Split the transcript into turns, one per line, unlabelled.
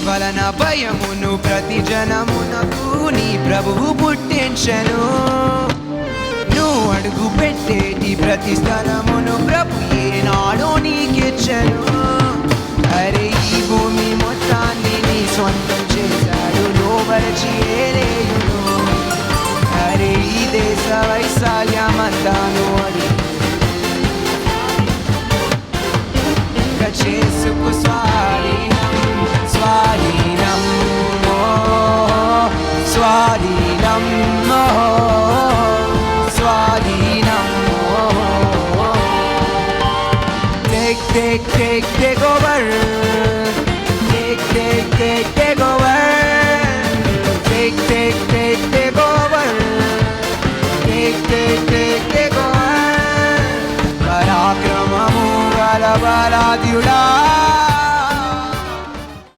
వలన భయమును ప్రతి జనమునకు నీ ప్రభువు పుట్టించెను. నువ్వు అడుగు పెట్టేటి ప్రతి స్థలమును ప్రభు ఏనాడో నీకిచ్చెను. అరే ఈ భూమి మొత్తాన్ని నీ సొంతం చేశాడు లోబరచి ఏలేయును. అరే ఈ దేశ వైశాల్యమంతాను అడి చేసుకు స్వాధీనం స్వాధీనం స్వాధీనం స్వాధీనం. Take over. Take over. Take over. Take over. పరాక్రమము గల బలాఢ్యుడా